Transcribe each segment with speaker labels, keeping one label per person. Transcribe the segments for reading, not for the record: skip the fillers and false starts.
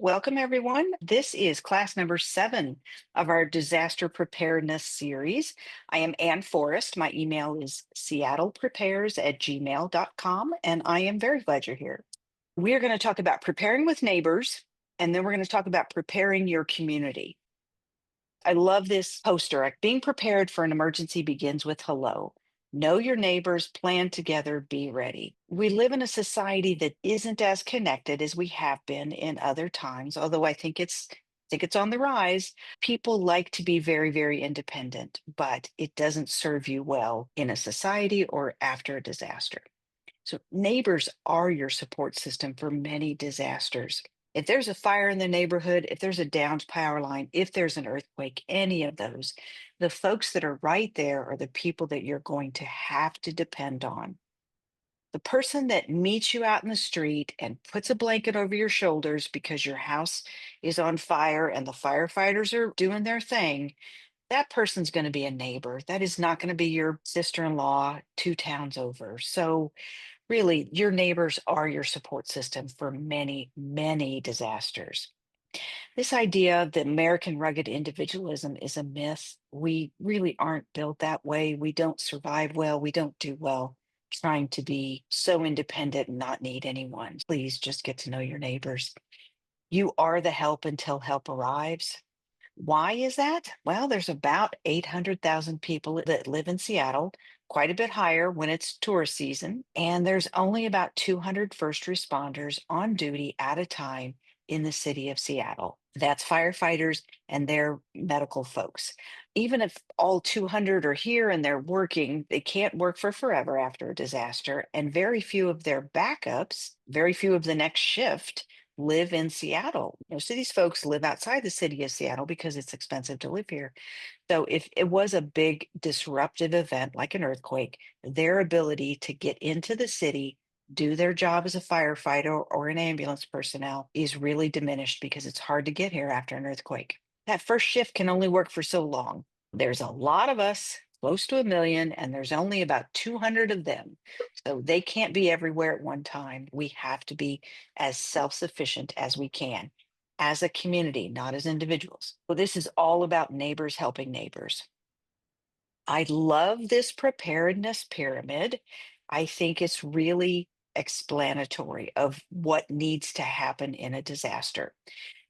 Speaker 1: Welcome, everyone. This is class number 7 of our disaster preparedness series. I am Ann Forrest. My email is seattleprepares@gmail.com, and I am very glad you're here. We are going to talk about preparing with neighbors, and then we're going to talk about preparing your community. I love this poster. Being prepared for an emergency begins with hello. Know your neighbors, plan together, be ready. We live in a society that isn't as connected as we have been in other times, although I think it's on the rise. People like to be very, very independent, but it doesn't serve you well in a society or after a disaster. So neighbors are your support system for many disasters. If there's a fire in the neighborhood, if there's a downed power line, if there's an earthquake, any of those, the folks that are right there are the people that you're going to have to depend on. The person that meets you out in the street and puts a blanket over your shoulders because your house is on fire and the firefighters are doing their thing, that person's going to be a neighbor. That is not going to be your sister-in-law 2 towns over. So really, your neighbors are your support system for many, many disasters. This idea of the American rugged individualism is a myth. We really aren't built that way. We don't survive well. We don't do well trying to be so independent and not need anyone. Please just get to know your neighbors. You are the help until help arrives. Why is that? Well, there's about 800,000 people that live in Seattle, quite a bit higher when it's tourist season. And there's only about 200 first responders on duty at a time in the city of Seattle. That's firefighters and their medical folks. Even if all 200 are here and they're working, they can't work for forever after a disaster. And very few of their backups, very few of the next shift live in Seattle. Most of these folks live outside the city of Seattle because it's expensive to live here. So if it was a big disruptive event like an earthquake, their ability to get into the city, do their job as a firefighter or an ambulance personnel is really diminished because it's hard to get here after an earthquake. That first shift can only work for so long. There's a lot of us, close to a million, and there's only about 200 of them. So they can't be everywhere at one time. We have to be as self sufficient as we can as a community, not as individuals. So this is all about neighbors helping neighbors. I love this preparedness pyramid. I think it's really explanatory of what needs to happen in a disaster.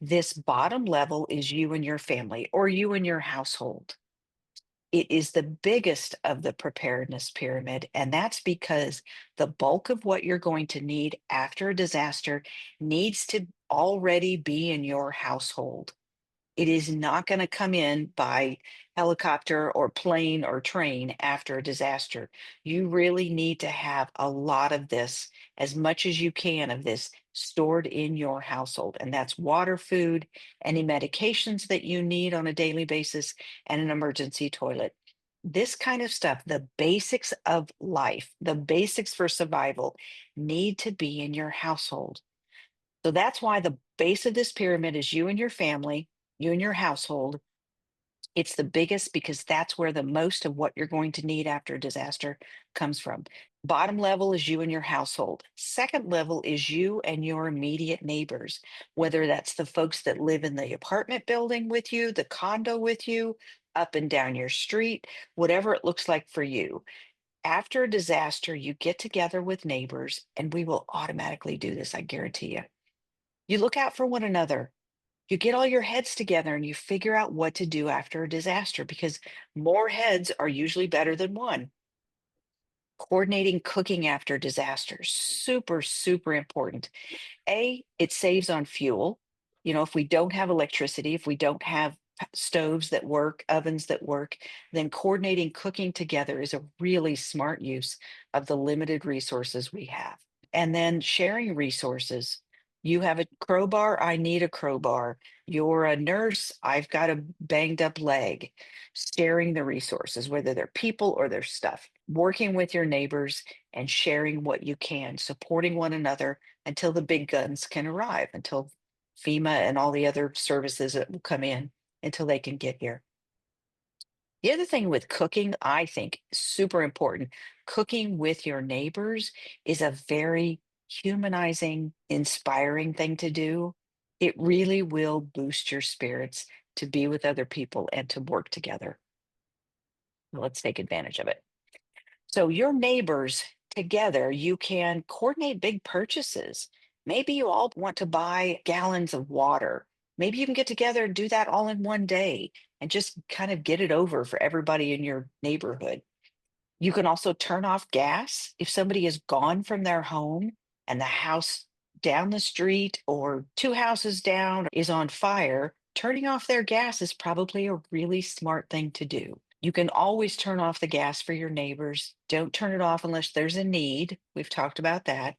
Speaker 1: This bottom level is you and your family or you and your household. It is the biggest of the preparedness pyramid, and that's because the bulk of what you're going to need after a disaster needs to already be in your household. It is not going to come in by helicopter or plane or train after a disaster. You really need to have a lot of this, as much as you can of this, stored in your household. And that's water, food, any medications that you need on a daily basis, and an emergency toilet. This kind of stuff, the basics of life, the basics for survival, need to be in your household. So that's why the base of this pyramid is you and your family, you and your household. It's the biggest because that's where the most of what you're going to need after a disaster comes from. Bottom level is you and your household. Second level is you and your immediate neighbors, whether that's the folks that live in the apartment building with you, the condo with you, up and down your street, whatever it looks like for you. After a disaster, you get together with neighbors, and we will automatically do this, I guarantee you. You look out for one another. You get all your heads together and you figure out what to do after a disaster because more heads are usually better than one. Coordinating cooking after disasters, super, super important. It saves on fuel. If we don't have electricity, if we don't have stoves that work, ovens that work, then coordinating cooking together is a really smart use of the limited resources we have. And then sharing resources. You have a crowbar, I need a crowbar. You're a nurse, I've got a banged up leg. Sharing the resources, whether they're people or their stuff. Working with your neighbors and sharing what you can, supporting one another until the big guns can arrive, until FEMA and all the other services that will come in until they can get here. The other thing with cooking, I think, super important. Cooking with your neighbors is a very humanizing, inspiring thing to do. It really will boost your spirits to be with other people and to work together. Let's take advantage of it. So, your neighbors together, you can coordinate big purchases. Maybe you all want to buy gallons of water. Maybe you can get together and do that all in one day and just kind of get it over for everybody in your neighborhood. You can also turn off gas if somebody is gone from their home and the house down the street or two houses down is on fire. Turning off their gas is probably a really smart thing to do. You can always turn off the gas for your neighbors. Don't turn it off unless there's a need. We've talked about that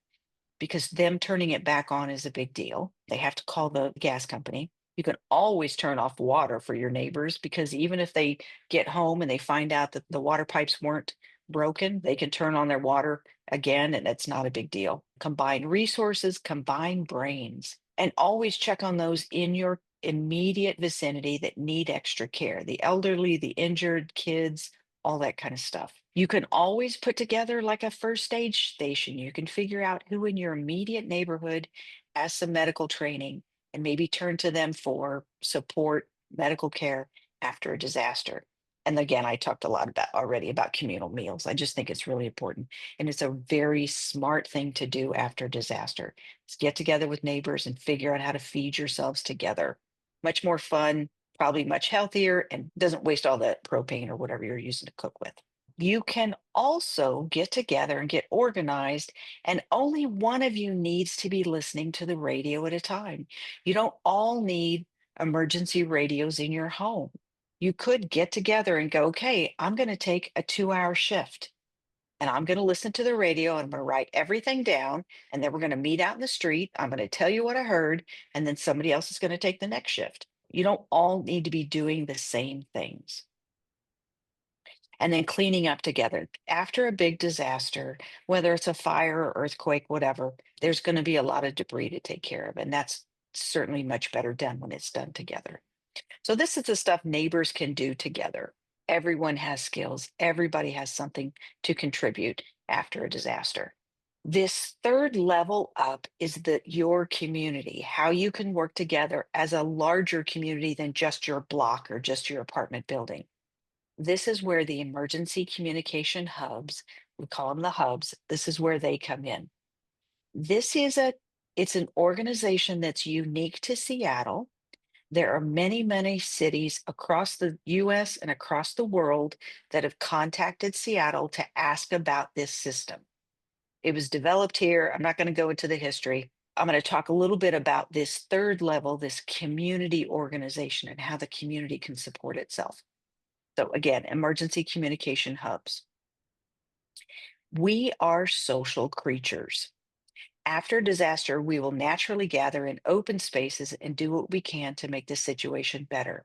Speaker 1: because them turning it back on is a big deal. They have to call the gas company. You can always turn off water for your neighbors because even if they get home and they find out that the water pipes weren't broken, they can turn on their water again and it's not a big deal. Combine resources, combine brains, and always check on those in your immediate vicinity that need extra care, the elderly, the injured, kids, all that kind of stuff. You can always put together like a first aid station. You can figure out who in your immediate neighborhood has some medical training and maybe turn to them for support, medical care after a disaster. And again, I talked a lot about already about communal meals. I just think it's really important. And it's a very smart thing to do after disaster. Is get together with neighbors and figure out how to feed yourselves together. Much more fun, probably much healthier, and doesn't waste all the propane or whatever you're using to cook with. You can also get together and get organized, and only one of you needs to be listening to the radio at a time. You don't all need emergency radios in your home. You could get together and go, okay, I'm going to take a 2 hour shift and I'm going to listen to the radio and I'm going to write everything down. And then we're going to meet out in the street. I'm going to tell you what I heard. And then somebody else is going to take the next shift. You don't all need to be doing the same things. And then cleaning up together. After a big disaster, whether it's a fire or earthquake, whatever, there's going to be a lot of debris to take care of. And that's certainly much better done when it's done together. So, this is the stuff neighbors can do together. Everyone has skills, everybody has something to contribute after a disaster. This third level up is your community, how you can work together as a larger community than just your block or just your apartment building. This is where the emergency communication hubs, we call them the hubs, this is where they come in. This is it's an organization that's unique to Seattle. There are many, many cities across the US and across the world that have contacted Seattle to ask about this system. It was developed here. I'm not going to go into the history. I'm going to talk a little bit about this third level, this community organization, and how the community can support itself. So, again, emergency communication hubs. We are social creatures. After disaster, we will naturally gather in open spaces and do what we can to make the situation better.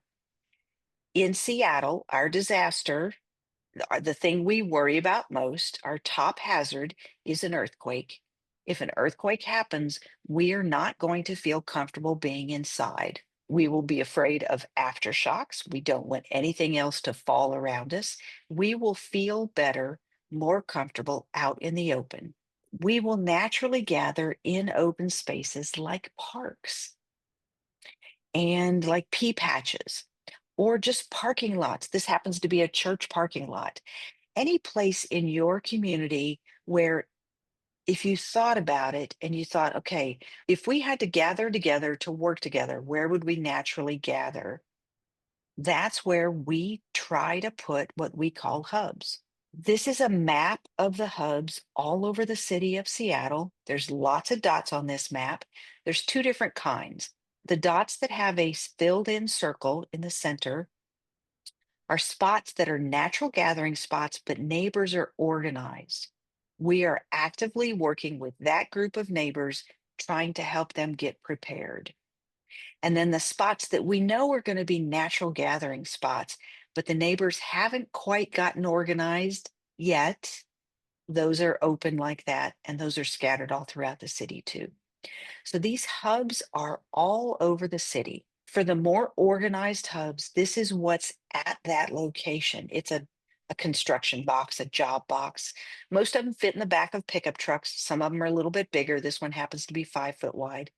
Speaker 1: In Seattle, our disaster, the thing we worry about most, our top hazard is an earthquake. If an earthquake happens, we are not going to feel comfortable being inside. We will be afraid of aftershocks. We don't want anything else to fall around us. We will feel better, more comfortable out in the open. We will naturally gather in open spaces like parks and like pea patches or just parking lots. This happens to be a church parking lot. Any place in your community where if you thought about it and you thought, okay, if we had to gather together to work together, where would we naturally gather? That's where we try to put what we call hubs. This is a map of the hubs all over the city of Seattle. There's lots of dots on this map. There's two different kinds. The dots that have a filled in circle in the center are spots that are natural gathering spots, but neighbors are organized. We are actively working with that group of neighbors, trying to help them get prepared. And then the spots that we know are going to be natural gathering spots, but the neighbors haven't quite gotten organized yet. Those are open like that, and those are scattered all throughout the city too. So these hubs are all over the city. For the more organized hubs, this is what's at that location. It's a construction box, a job box. Most of them fit in the back of pickup trucks. Some of them are a little bit bigger. This one happens to be 5 foot wide.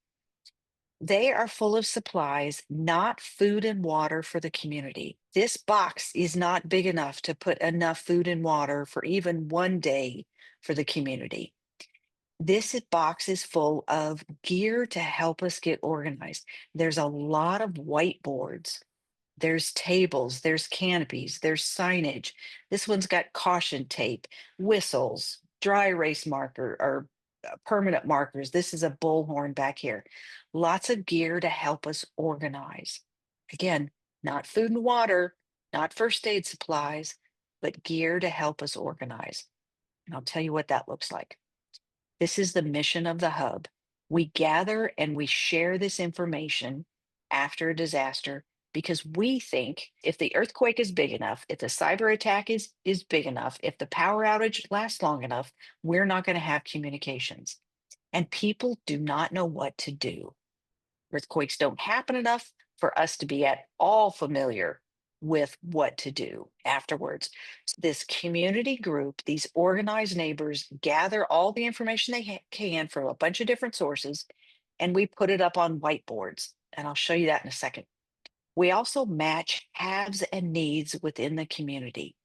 Speaker 1: They are full of supplies, not food and water for the community. This box is not big enough to put enough food and water for even one day for the community. Box is full of gear to help us get organized. There's a lot of whiteboards, there's tables, there's canopies, there's signage. This one's got caution tape, whistles, dry erase marker, or permanent markers. This is a bullhorn back here. Lots of gear to help us organize. Again, not food and water, not first aid supplies, but gear to help us organize. And I'll tell you what that looks like. This is the mission of the hub. We gather and we share this information after a disaster because we think if the earthquake is big enough, if the cyber attack is big enough, if the power outage lasts long enough, we're not going to have communications. And people do not know what to do. Earthquakes don't happen enough for us to be at all familiar with what to do afterwards. This community group, these organized neighbors gather all the information they can from a bunch of different sources, and we put it up on whiteboards. And I'll show you that in a second. We also match haves and needs within the community.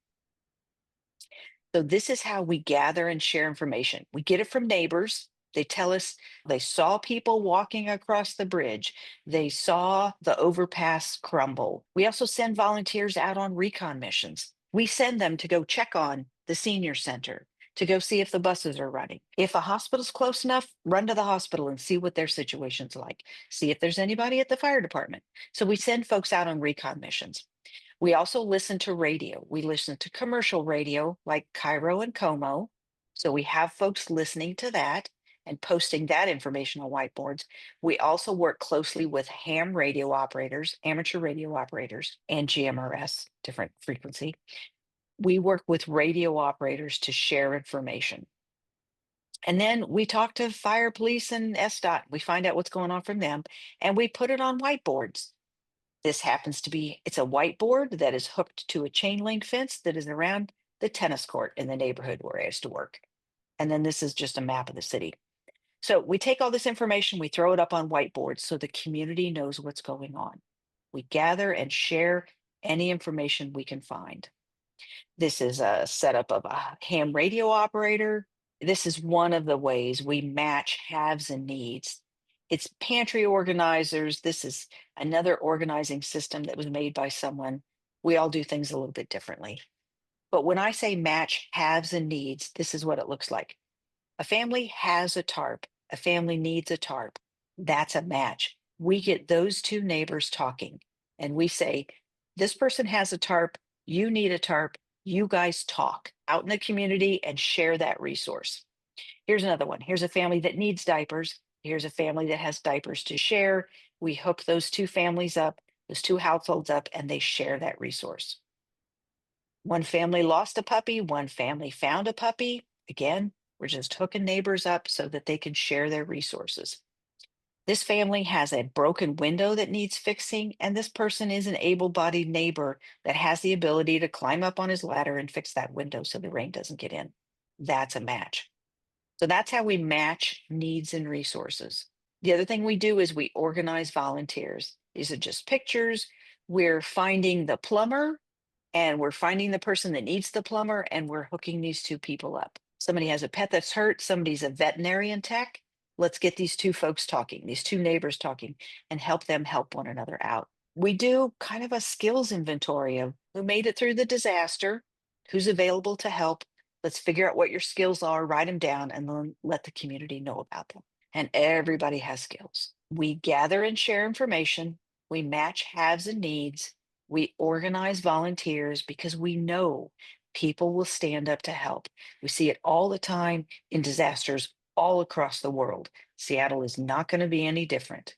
Speaker 1: So this is how we gather and share information. We get it from neighbors. They tell us they saw people walking across the bridge. They saw the overpass crumble. We also send volunteers out on recon missions. We send them to go check on the senior center, to go see if the buses are running. If a hospital's close enough, run to the hospital and see what their situation's like. See if there's anybody at the fire department. So we send folks out on recon missions. We also listen to radio. We listen to commercial radio like Cairo and Como. So we have folks listening to that and posting that information on whiteboards. We also work closely with ham radio operators, amateur radio operators, and GMRS, different frequency. We work with radio operators to share information. And then we talk to fire, police, and SDOT. We find out what's going on from them, and we put it on whiteboards. This happens to be, it's a whiteboard that is hooked to a chain link fence that is around the tennis court in the neighborhood where I used to work. And then this is just a map of the city. So we take all this information, we throw it up on whiteboards so the community knows what's going on. We gather and share any information we can find. This is a setup of a ham radio operator. This is one of the ways we match haves and needs. It's pantry organizers. This is another organizing system that was made by someone. We all do things a little bit differently. But when I say match haves and needs, this is what it looks like. A family has a tarp, a family needs a tarp. That's a match. We get those two neighbors talking and we say, this person has a tarp, you need a tarp, you guys talk out in the community and share that resource. Here's another one. Here's a family that needs diapers. Here's a family that has diapers to share. We hook those two families up, those two households up, and they share that resource. One family lost a puppy, one family found a puppy. Again, we're just hooking neighbors up so that they can share their resources. This family has a broken window that needs fixing, and this person is an able bodied neighbor that has the ability to climb up on his ladder and fix that window so the rain doesn't get in. That's a match. So that's how we match needs and resources. The other thing we do is we organize volunteers. These are just pictures. We're finding the plumber and we're finding the person that needs the plumber and we're hooking these two people up. Somebody has a pet that's hurt, somebody's a veterinarian tech. Let's get these two folks talking, these two neighbors talking, and help them help one another out. We do kind of a skills inventory of who made it through the disaster, who's available to help. Let's figure out what your skills are, write them down, and then let the community know about them. And everybody has skills. We gather and share information. We match haves and needs. We organize volunteers because we know people will stand up to help. We see it all the time in disasters all across the world. Seattle is not going to be any different.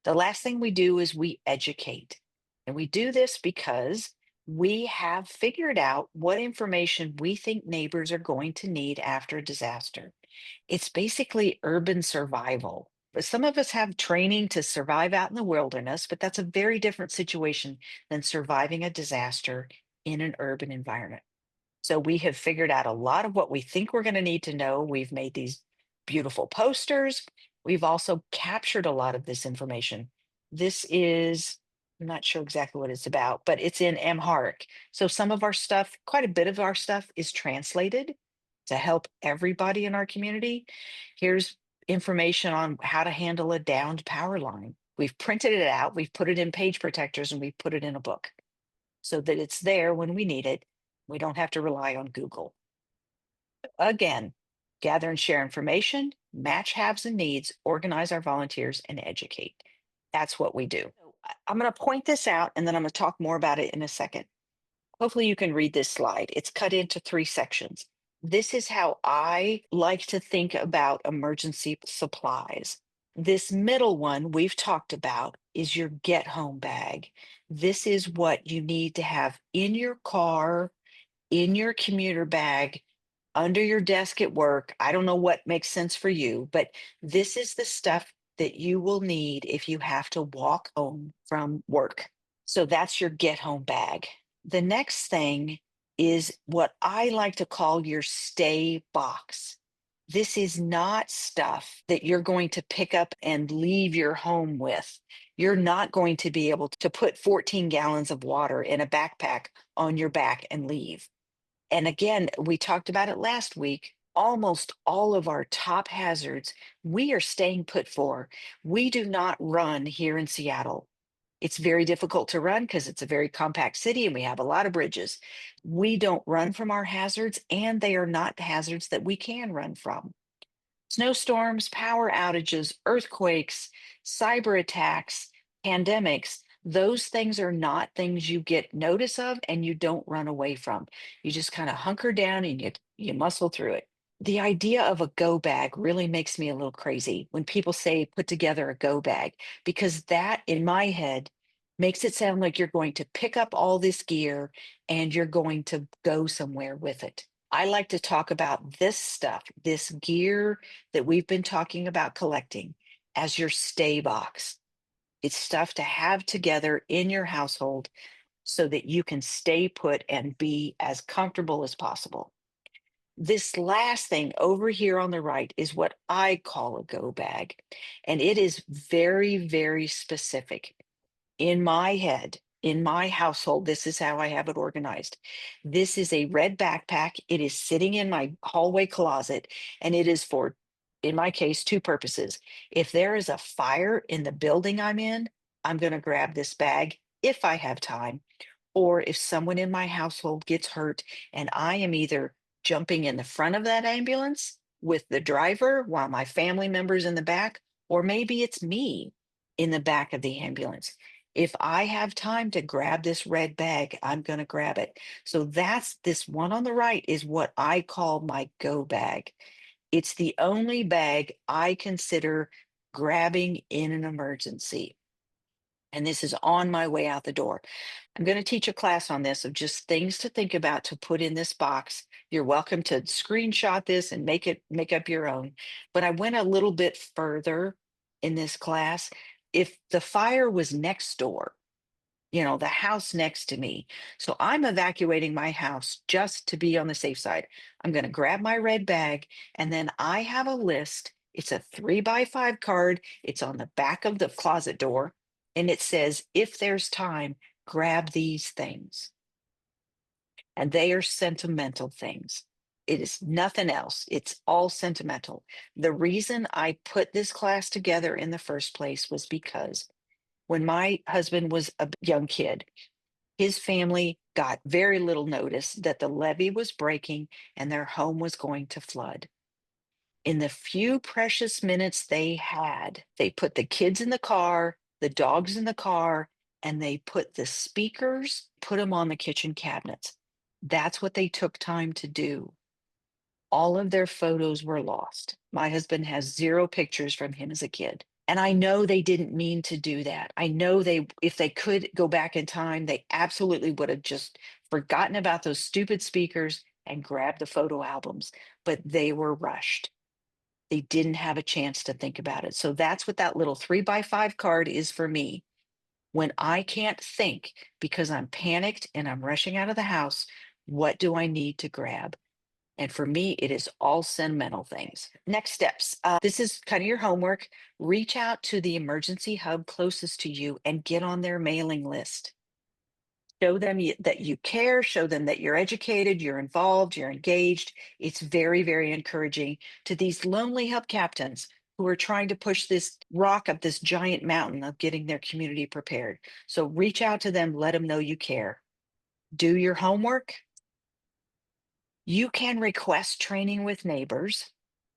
Speaker 1: The last thing we do is we educate. And we do this because we have figured out what information we think neighbors are going to need after a disaster. It's basically urban survival. But some of us have training to survive out in the wilderness, but that's a very different situation than surviving a disaster in an urban environment. So we have figured out a lot of what we think we're going to need to know. We've made these beautiful posters We've also captured a lot of this information. This is, I'm not sure exactly what it's about, but it's in Amharic. So some of our stuff, quite a bit of our stuff is translated to help everybody in our community. Here's information on how to handle a downed power line. We've printed it out, we've put it in page protectors, and we've put it in a book so that it's there when we need it. We don't have to rely on Google. Again, gather and share information, match haves and needs, organize our volunteers, and educate. That's what we do. So, I'm going to point this out and then I'm going to talk more about it in a second. Hopefully, you can read this slide. It's cut into 3 sections. This is how I like to think about emergency supplies. This middle one we've talked about is your get home bag. This is what you need to have in your car, in your commuter bag, under your desk at work. I don't know what makes sense for you, but this is the stuff that you will need if you have to walk home from work. So that's your get home bag. The next thing is what I like to call your stay box. This is not stuff that you're going to pick up and leave your home with. You're not going to be able to put 14 gallons of water in a backpack on your back and leave. And again, we talked about it last week. Almost all of our top hazards, we are staying put for. We do not run here in Seattle. It's very difficult to run because it's a very compact city and we have a lot of bridges. We don't run from our hazards, and they are not hazards that we can run from. Snowstorms, power outages, earthquakes, cyber attacks, pandemics, those things are not things you get notice of and you don't run away from. You just kind of hunker down and you muscle through it. The idea of a go bag really makes me a little crazy when people say put together a go bag, because that in my head makes it sound like you're going to pick up all this gear and you're going to go somewhere with it. I like to talk about this stuff, this gear that we've been talking about collecting, as your stay box. It's stuff to have together in your household so that you can stay put and be as comfortable as possible. This last thing over here on the right is what I call a go bag, and it is very, very specific. In my head, in my household, this is how I have it organized. This is a red backpack. It is sitting in my hallway closet, and it is for, in my case, 2 purposes. If there is a fire in the building I'm in, I'm going to grab this bag if I have time, or if someone in my household gets hurt and I am either jumping in the front of that ambulance with the driver while my family member's in the back, or maybe it's me in the back of the ambulance. If I have time to grab this red bag, I'm going to grab it. So that's this one on the right is what I call my go bag. It's the only bag I consider grabbing in an emergency. And this is on my way out the door. I'm going to teach a class on this of just things to think about to put in this box. You're welcome to screenshot this and make up your own. But I went a little bit further in this class. If the fire was next door, the house next to me, so I'm evacuating my house just to be on the safe side. I'm going to grab my red bag, and then I have a list. It's a 3x5 card. It's on the back of the closet door, and it says, if there's time, grab these things. And they are sentimental things. It is nothing else. It's all sentimental. The reason I put this class together in the first place was because when my husband was a young kid, his family got very little notice that the levee was breaking and their home was going to flood. In the few precious minutes they had, they put the kids in the car, the dogs in the car, and they put the speakers, put them on the kitchen cabinets. That's what they took time to do. All of their photos were lost. My husband has 0 pictures from him as a kid. And I know they didn't mean to do that. I know if they could go back in time, they absolutely would have just forgotten about those stupid speakers and grabbed the photo albums, but they were rushed. They didn't have a chance to think about it. So that's what that little 3x5 card is for me. When I can't think because I'm panicked and I'm rushing out of the house, what do I need to grab? And for me, it is all sentimental things. Next steps. This is kind of your homework. Reach out to the emergency hub closest to you and get on their mailing list. Show them that you care, show them that you're educated, you're involved, you're engaged. It's very, very encouraging to these lonely hub captains who are trying to push this rock up this giant mountain of getting their community prepared. So reach out to them, let them know you care. Do your homework. You can request training with neighbors.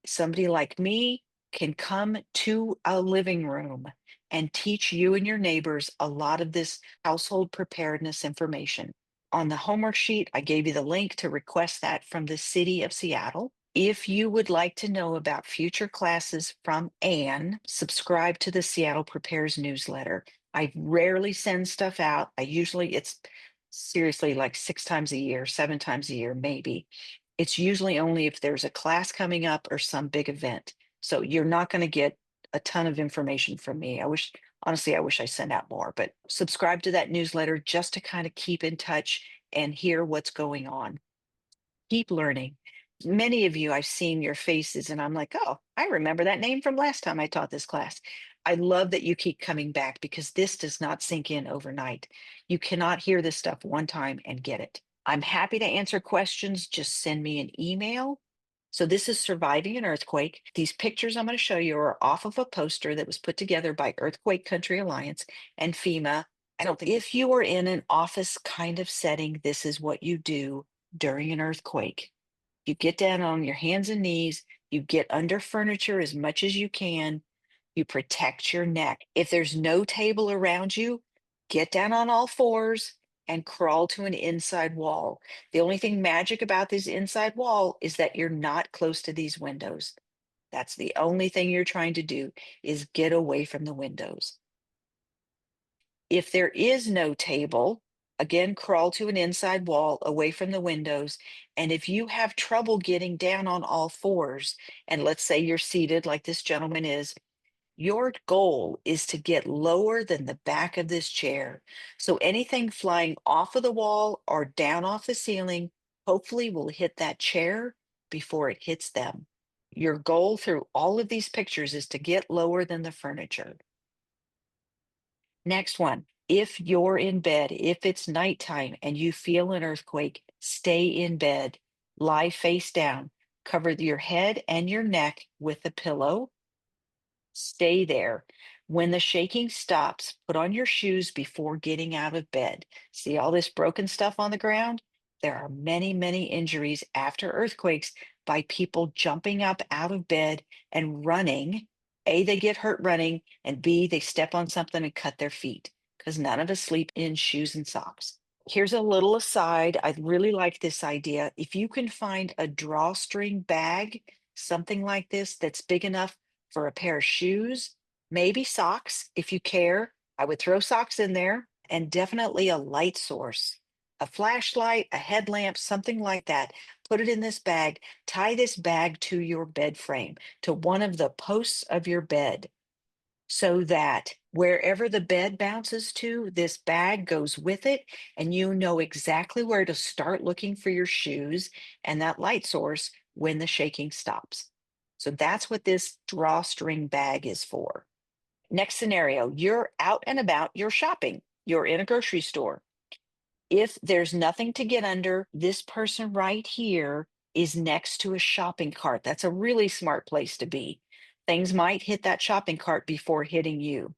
Speaker 1: Somebody like me can come to a living room and teach you and your neighbors a lot of this household preparedness information. On the homework sheet, I gave you the link to request that from the city of Seattle. If you would like to know about future classes from Anne, subscribe to the Seattle Prepares newsletter. I rarely send stuff out. It's seriously like 6 times a year, 7 times a year, maybe. It's usually only if there's a class coming up or some big event. So you're not going to get a ton of information from me. Honestly, I wish I sent out more, but subscribe to that newsletter just to kind of keep in touch and hear what's going on. Keep learning. Many of you, I've seen your faces and I'm like, oh, I remember that name from last time I taught this class. I love that you keep coming back because this does not sink in overnight. You cannot hear this stuff one time and get it. I'm happy to answer questions. Just send me an email. So this is surviving an earthquake. These pictures I'm going to show you are off of a poster that was put together by Earthquake Country Alliance and FEMA. I don't think if you are in an office kind of setting, this is what you do during an earthquake. You get down on your hands and knees, you get under furniture as much as you can, you protect your neck. If there's no table around you, get down on all fours and crawl to an inside wall. The only thing magic about this inside wall is that you're not close to these windows. That's the only thing you're trying to do is get away from the windows. If there is no table, again, crawl to an inside wall away from the windows. And if you have trouble getting down on all fours, and let's say you're seated like this gentleman is, your goal is to get lower than the back of this chair. So anything flying off of the wall or down off the ceiling, hopefully will hit that chair before it hits them. Your goal through all of these pictures is to get lower than the furniture. Next one, if you're in bed, if it's nighttime and you feel an earthquake, stay in bed, lie face down, cover your head and your neck with a pillow, stay there. When the shaking stops, put on your shoes before getting out of bed. See all this broken stuff on the ground? There are many, many injuries after earthquakes by people jumping up out of bed and running. A, they get hurt running, and B, they step on something and cut their feet because none of us sleep in shoes and socks. Here's a little aside. I really like this idea. If you can find a drawstring bag, something like this that's big enough for a pair of shoes, maybe socks if you care. I would throw socks in there and definitely a light source, a flashlight, a headlamp, something like that. Put it in this bag, tie this bag to your bed frame, to one of the posts of your bed, so that wherever the bed bounces to, this bag goes with it, and you know exactly where to start looking for your shoes and that light source when the shaking stops. So that's what this drawstring bag is for. Next scenario, you're out and about, you're shopping, you're in a grocery store. If there's nothing to get under, this person right here is next to a shopping cart. That's a really smart place to be. Things might hit that shopping cart before hitting you.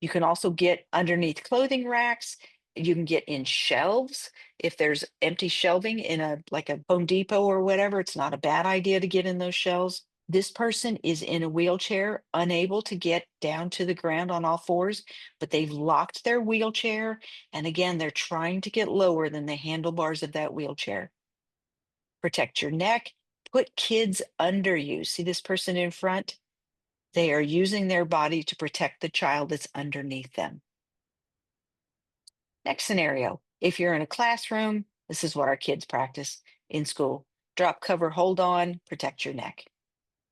Speaker 1: You can also get underneath clothing racks. You can get in shelves. If there's empty shelving in like a Home Depot or whatever, it's not a bad idea to get in those shelves. This person is in a wheelchair, unable to get down to the ground on all fours, but they've locked their wheelchair. And again, they're trying to get lower than the handlebars of that wheelchair. Protect your neck. Put kids under you. See this person in front? They are using their body to protect the child that's underneath them. Next scenario, if you're in a classroom, this is what our kids practice in school. Drop, cover, hold on, protect your neck,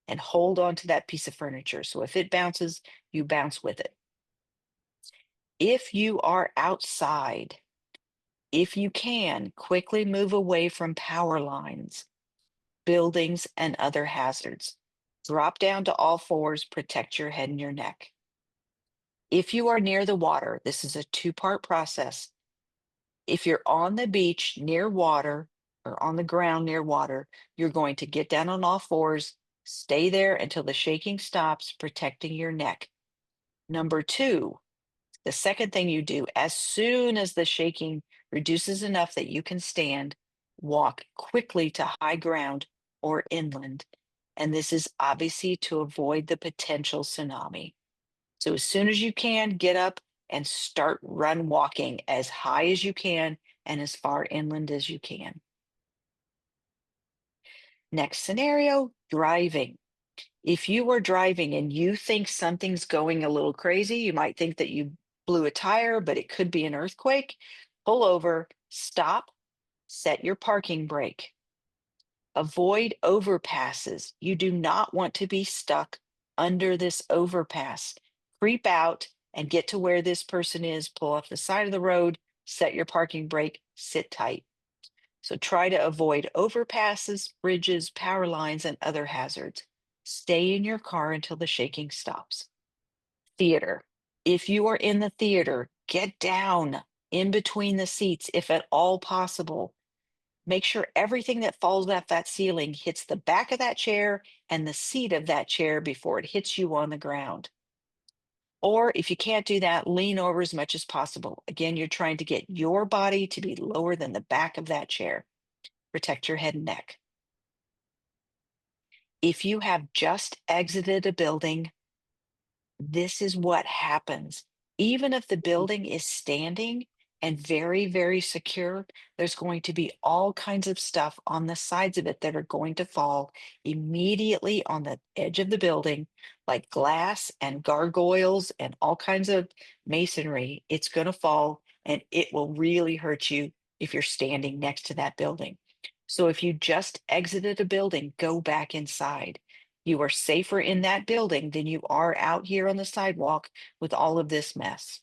Speaker 1: and hold on to that piece of furniture. So if it bounces, you bounce with it. If you are outside, if you can, quickly move away from power lines. buildings, and other hazards. Drop down to all fours, protect your head and your neck. If you are near the water, this is a two-part process. If you're on the beach near water or on the ground near water, you're going to get down on all fours, stay there until the shaking stops, protecting your neck. Number two, the second thing you do, as soon as the shaking reduces enough that you can stand, walk quickly to high ground or inland. And this is obviously to avoid the potential tsunami. So as soon as you can, get up and start run walking as high as you can and as far inland as you can. Next scenario, driving. If you were driving and you think something's going a little crazy, you might think that you blew a tire, but it could be an earthquake. Pull over, stop, set your parking brake. Avoid overpasses. You do not want to be stuck under this overpass. Creep out and get to where this person is, pull off the side of the road, set your parking brake, sit tight. So try to avoid overpasses, bridges, power lines, and other hazards. Stay in your car until the shaking stops. Theater. If you are in the theater, get down in between the seats if at all possible. Make sure everything that falls off that ceiling hits the back of that chair and the seat of that chair before it hits you on the ground. Or if you can't do that, lean over as much as possible. Again, you're trying to get your body to be lower than the back of that chair. Protect your head and neck. If you have just exited a building, this is what happens. Even if the building is standing and very, very secure, there's going to be all kinds of stuff on the sides of it that are going to fall immediately on the edge of the building, like glass and gargoyles and all kinds of masonry. It's going to fall and it will really hurt you if you're standing next to that building. So if you just exited a building, go back inside. You are safer in that building than you are out here on the sidewalk with all of this mess.